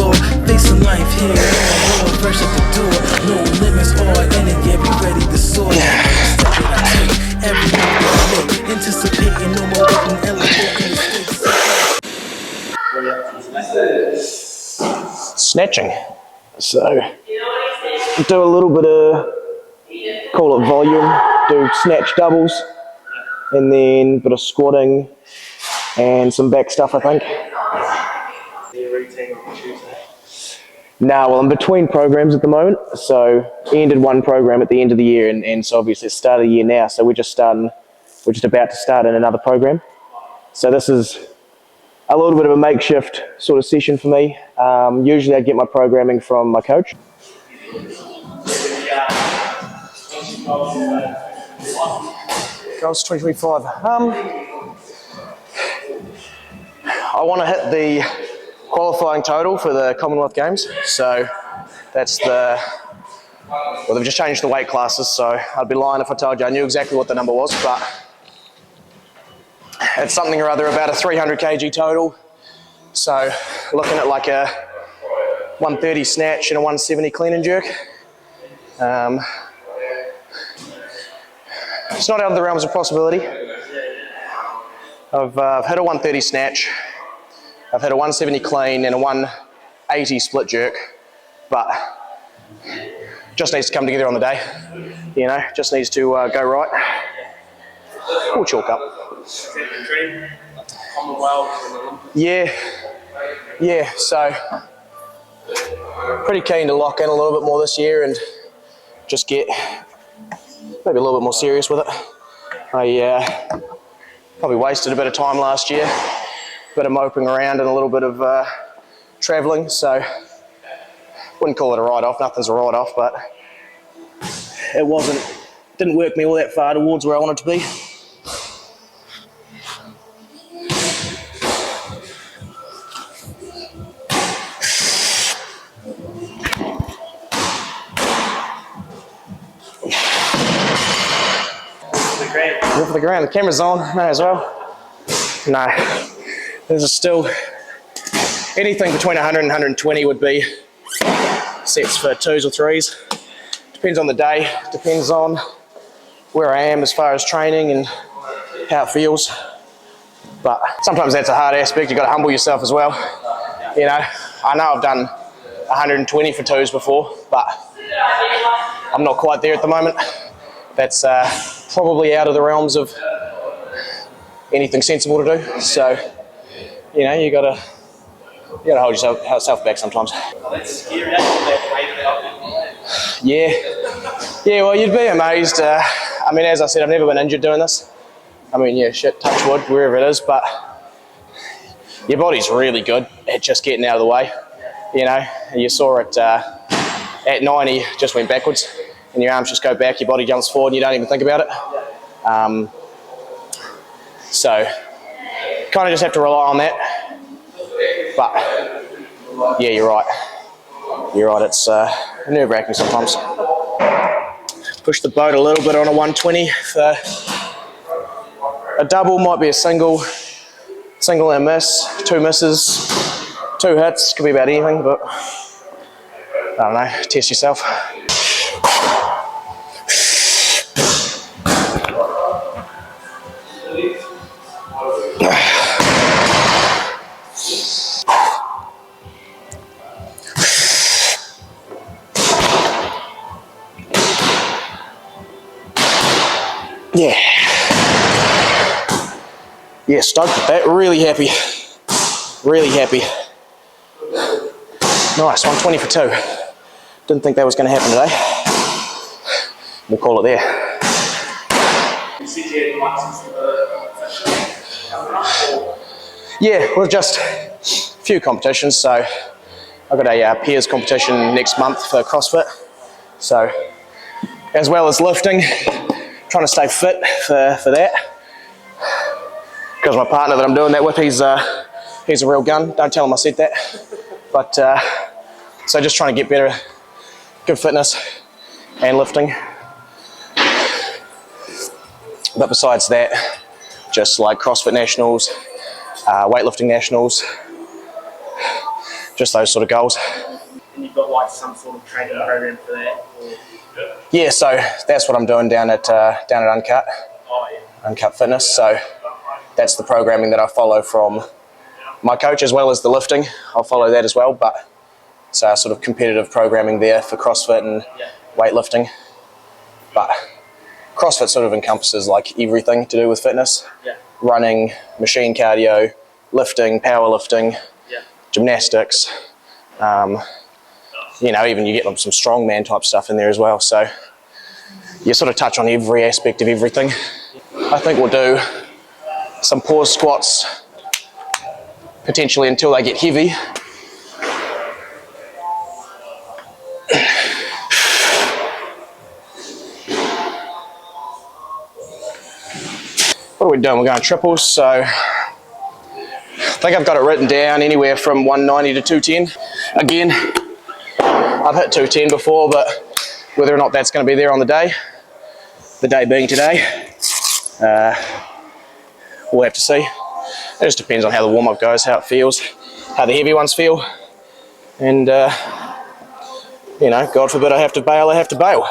floor, facing life here, raw, fresh at the door. No limits, all in it, yeah, be ready to soar. Step that I take, every move that I make, anticipating no more waiting, elevating mistakes. Snatching. So, do a little bit of, call it volume, do snatch doubles, and then a bit of squatting and some back stuff, I think. Now, well, I'm between programs at the moment, so ended one program at the end of the year, and so obviously it's the start of the year now, so we're just about to start in another program. So this is a little bit of a makeshift sort of session for me. Usually I get my programming from my coach. Goals 2025. I want to hit the qualifying total for the Commonwealth Games, so that's well, they've just changed the weight classes, so I'd be lying if I told you I knew exactly what the number was, but it's something or other about a 300 kg total, so looking at like a 130 snatch and a 170 clean and jerk. It's not out of the realms of possibility. I've hit a 130 snatch, I've hit a 170 clean and a 180 split jerk, but just needs to come together on the day, you know, just needs to go right. We'll chalk up. Yeah, so pretty keen to lock in a little bit more this year and just get maybe a little bit more serious with it. I probably wasted a bit of time last year, a bit of moping around and a little bit of travelling, so wouldn't call it a write-off, nothing's a write-off, but it didn't work me all that far towards where I wanted to be. Go for the ground. The camera's on, may as well. No, there's still anything between 100 and 120 would be sets for 2s or 3s. Depends on the day, depends on where I am as far as training and how it feels. But sometimes that's a hard aspect, you've got to humble yourself as well. You know, I know I've done 120 for 2s before, but I'm not quite there at the moment. That's probably out of the realms of anything sensible to do. So, you know, you gotta hold yourself back sometimes. Yeah, well, you'd be amazed. I mean, as I said, I've never been injured doing this. I mean, yeah, shit, touch wood, wherever it is, but your body's really good at just getting out of the way. You know, you saw it at 90, just went backwards, and your arms just go back, your body jumps forward, and you don't even think about it. So, kind of just have to rely on that. But, yeah, you're right. It's nerve-wracking sometimes. Push the boat a little bit on a 120 for a double, might be a single and a miss, 2 misses, 2 hits, could be about anything, but I don't know, test yourself. Yeah, stoked with that, really happy. Nice, 120 for 2. Didn't think that was going to happen today. We'll call it there. Yeah, well, just a few competitions. So I've got a peers competition next month for CrossFit. So as well as lifting, trying to stay fit for that. Because my partner that I'm doing that with, he's a real gun. Don't tell him I said that. But so just trying to get better, good fitness and lifting. But besides that, just like CrossFit nationals, weightlifting nationals, just those sort of goals. And you've got like some sort of training program for that? Or? Yeah, so that's what I'm doing down at Uncut. Oh, yeah. Uncut Fitness. So that's the programming that I follow from my coach, as well as the lifting. I'll follow that as well, but it's our sort of competitive programming there for CrossFit and weightlifting. But CrossFit sort of encompasses like everything to do with fitness. Yeah. Running, machine cardio, lifting, powerlifting, gymnastics. You know, even you get some strongman type stuff in there as well. So you sort of touch on every aspect of everything. I think we'll do some pause squats, potentially until they get heavy. What are we doing? We're going triples. So I think I've got it written down anywhere from 190 to 210. Again, I've hit 210 before, but whether or not that's going to be there on the day being today, we'll have to see. It just depends on how the warm-up goes, how it feels, how the heavy ones feel, and you know, God forbid I have to bail, I have to bail.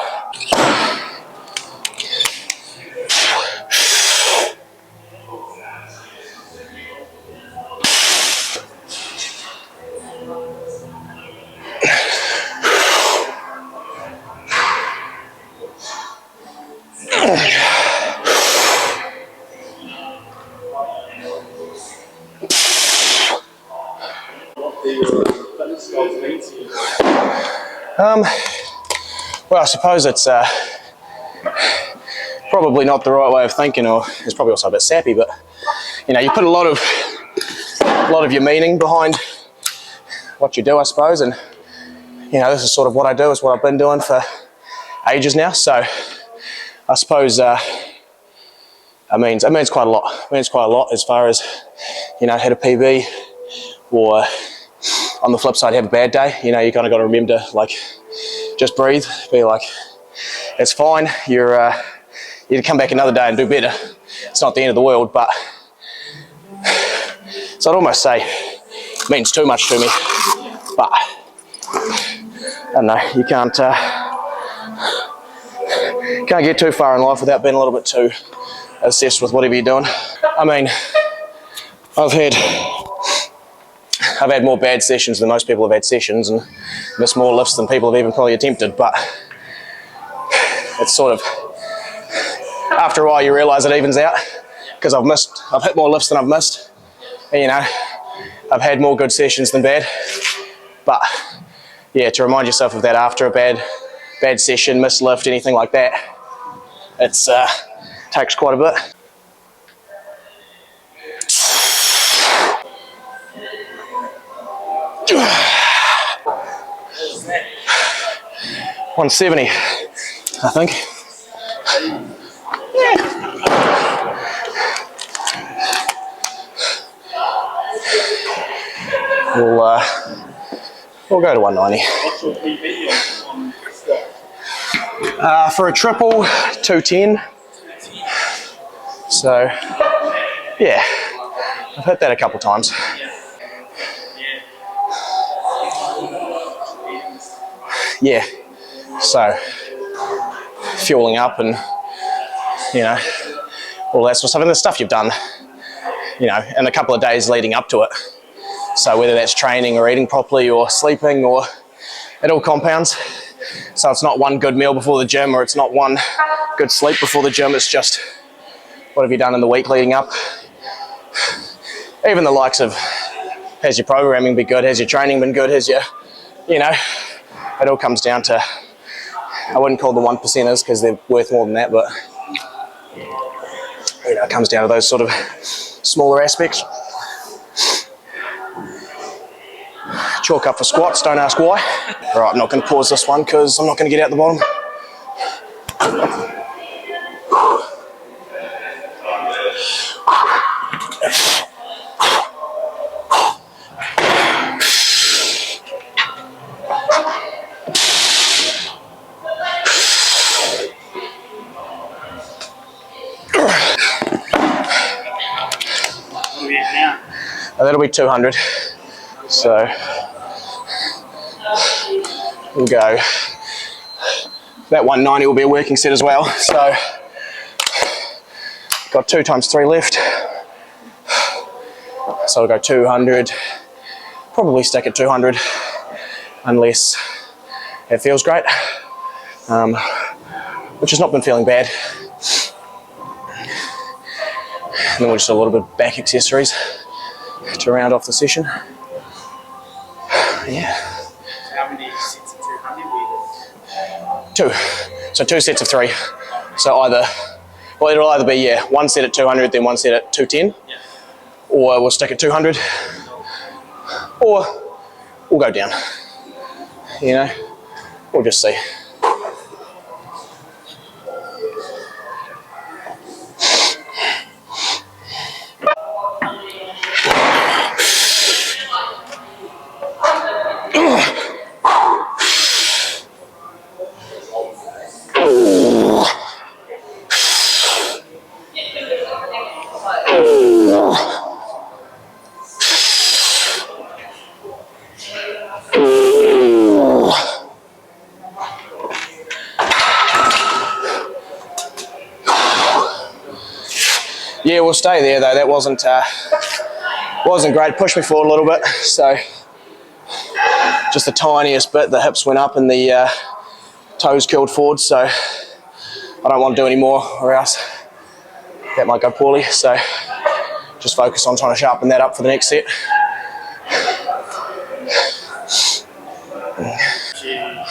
Well, I suppose it's probably not the right way of thinking, or it's probably also a bit sappy, but you know, you put a lot of your meaning behind what you do, I suppose, and you know, this is sort of what I do, it's what I've been doing for ages now, so I suppose it means quite a lot. It means quite a lot as far as, you know, hit a PB, or on the flip side, have a bad day. You know, you kind of got to remember to like just breathe, be like, it's fine. You come back another day and do better. It's not the end of the world, but so I'd almost say it means too much to me. But I don't know. You can't get too far in life without being a little bit too obsessed with whatever you're doing. I mean, I've had more bad sessions than most people have had sessions, and missed more lifts than people have even probably attempted, but it's sort of, after a while you realise it evens out, because I've hit more lifts than I've missed, and you know, I've had more good sessions than bad, but yeah, to remind yourself of that after a bad session, missed lift, anything like that, it's takes quite a bit. $170, I think. We'll go to 190. What's your PB on squat? For a triple, 210. So, yeah, I've hit that a couple times. Yeah, so fueling up and, you know, all that sort of stuff, and the stuff you've done, you know, in a couple of days leading up to it. So whether that's training or eating properly or sleeping, or it all compounds. So it's not one good meal before the gym, or it's not one good sleep before the gym, it's just what have you done in the week leading up. Even the likes of, has your programming been good, has your training been good, has your, you know, it all comes down to, I wouldn't call the 1%ers because they're worth more than that, but you know, it comes down to those sort of smaller aspects. Chalk up for squats, don't ask why. All right, I'm not going to pause this one because I'm not going to get out the bottom. That'll be 200. So we'll go, that 190 will be a working set as well. So got 2 times 3 left. So I'll go 200, probably stick at 200 unless it feels great, which has not been feeling bad. And then we'll just do a little bit of back accessories to round off the session. Yeah. How many sets of 200 we 2. So 2 sets of 3. So either, well, it'll either be, yeah, 1 set at 200, then 1 set at 210, or we'll stick at 200, or we'll go down. You know, we'll just see. Yeah, we'll stay there though. That wasn't great. Pushed me forward a little bit, so just the tiniest bit. The hips went up and the toes curled forward. So I don't want to do any more, or else that might go poorly. So just focus on trying to sharpen that up for the next set.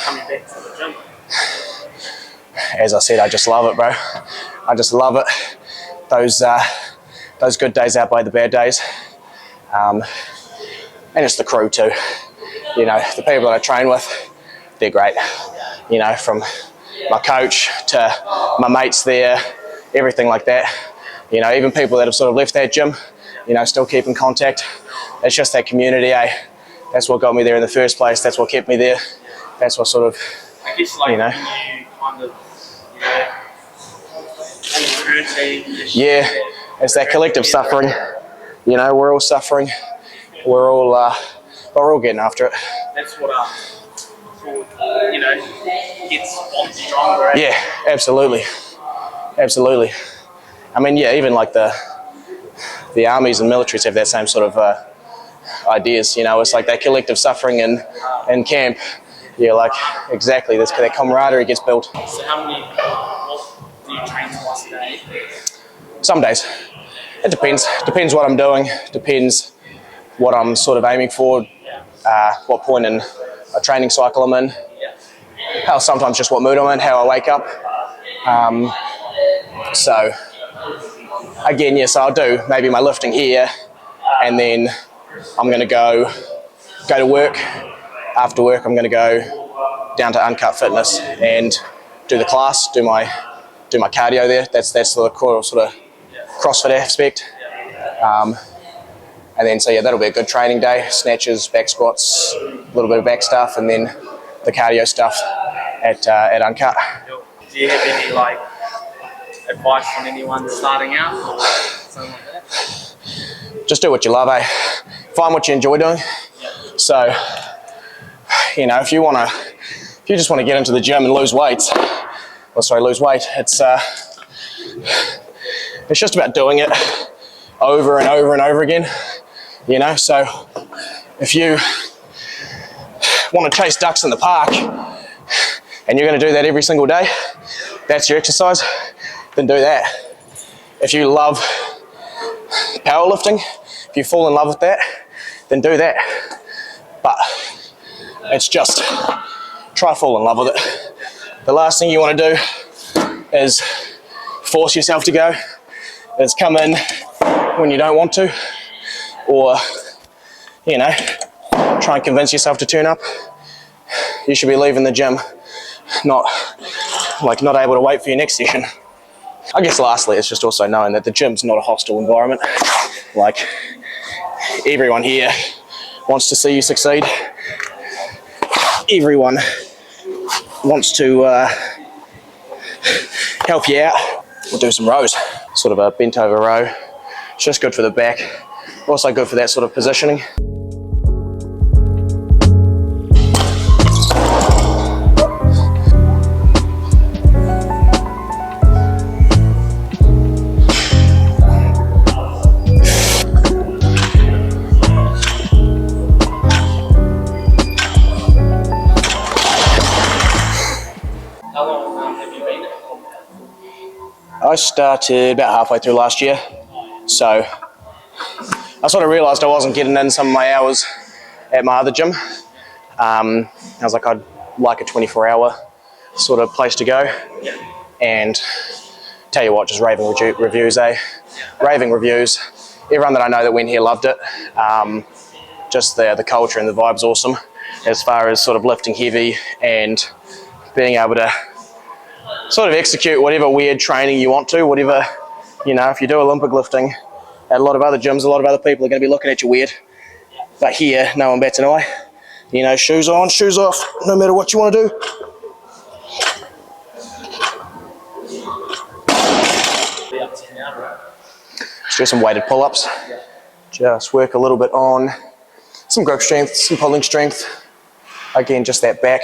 coming back to the gym? As I said, I just love it, bro. I just love it. Those good days outweigh the bad days, and it's the crew too. You know, the people that I train with, they're great. You know, from my coach to my mates there, everything like that. You know, even people that have sort of left that gym, you know, still keep in contact. It's just that community, eh? That's what got me there in the first place. That's what kept me there. That's what sort of, I guess, like, you know. you kind of, Yeah, it's that collective suffering. You know, we're all suffering. We're all getting after it. That's what, you know, gets one stronger. Right? Yeah, absolutely, absolutely. I mean, yeah, even like the armies and militaries have that same sort of ideas. You know, it's like that collective suffering in camp. Yeah, like exactly. That camaraderie gets built. So how many? Do you train twice a day? Some days. It depends. Depends what I'm doing. Depends what I'm sort of aiming for. What point in a training cycle I'm in. How sometimes just what mood I'm in. How I wake up. So again, yes, I'll do maybe my lifting here, and then I'm going to go to work. After work, I'm going to go down to Uncut Fitness and do the class, do my cardio there. That's the sort of Crossfit aspect. And then, so yeah, that'll be a good training day. Snatches, back squats, a little bit of back stuff, and then the cardio stuff at Uncut. Do you have any, like, advice on anyone starting out or something like that? Just do what you love, eh? Find what you enjoy doing. So, you know, if you just want to get into the gym and lose weight, it's just about doing it over and over and over again, you know. So if you want to chase ducks in the park and you're going to do that every single day, that's your exercise, then do that. If you love powerlifting, if you fall in love with that, then do that. But it's just try to fall in love with it. The last thing you want to do is force yourself to go, is come in when you don't want to, or, you know, try and convince yourself to turn up. You should be leaving the gym not able to wait for your next session. I guess lastly, it's just also knowing that the gym's not a hostile environment. Like, everyone here wants to see you succeed. Everyone wants to help you out. We'll do some rows, sort of a bent over row. It's just good for the back, also good for that sort of positioning. I started about halfway through last year, so I sort of realised I wasn't getting in some of my hours at my other gym. I was like, I'd like a 24-hour sort of place to go, and tell you what, just raving reviews, raving reviews. Everyone that I know that went here loved it. Just the culture and the vibe's awesome, as far as sort of lifting heavy and being able to sort of execute whatever weird training you want to, whatever, you know, if you do Olympic lifting at a lot of other gyms, a lot of other people are going to be looking at you weird. But here, no one bats an eye. You know, shoes on, shoes off, no matter what you want to do. Let's do some weighted pull-ups. Just work a little bit on some grip strength, some pulling strength. Again, just that back,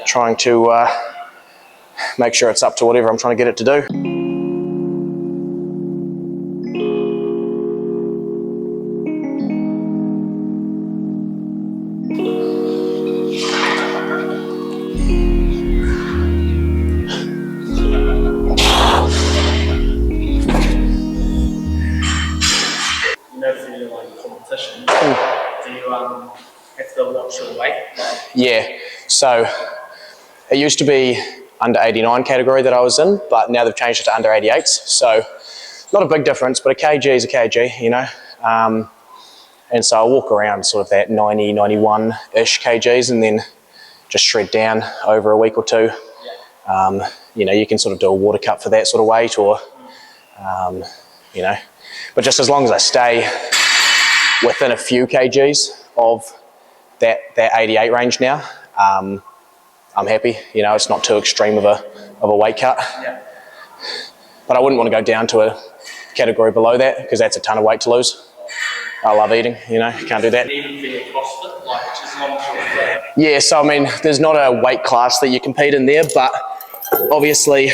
trying to make sure it's up to whatever I'm trying to get it to do. Do you have to watch your weight? Yeah, so it used to be under 89 category that I was in, but now they've changed it to under 88s. So not a big difference, but a kg is a kg, you know. And so I walk around sort of that 90, 91-ish kgs and then just shred down over a week or two. You know, you can sort of do a water cut for that sort of weight, or, you know, but just as long as I stay within a few kgs of that 88 range now, I'm happy. You know, it's not too extreme of a weight cut. Yeah. But I wouldn't want to go down to a category below that, because that's a ton of weight to lose. I love eating, you know, can't do that. Even for your CrossFit, like just as long as Yeah, so I mean, there's not a weight class that you compete in there, but obviously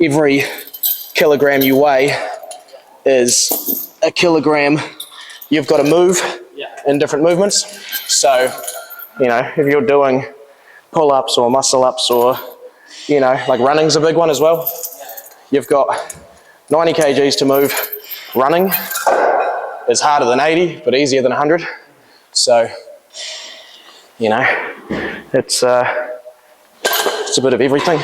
every kilogram you weigh is a kilogram you've got to move in different movements. So, you know, if you're doing pull-ups or muscle-ups, or, you know, like running's a big one as well. You've got 90 kgs to move. Running is harder than 80, but easier than 100. So, you know, it's a bit of everything.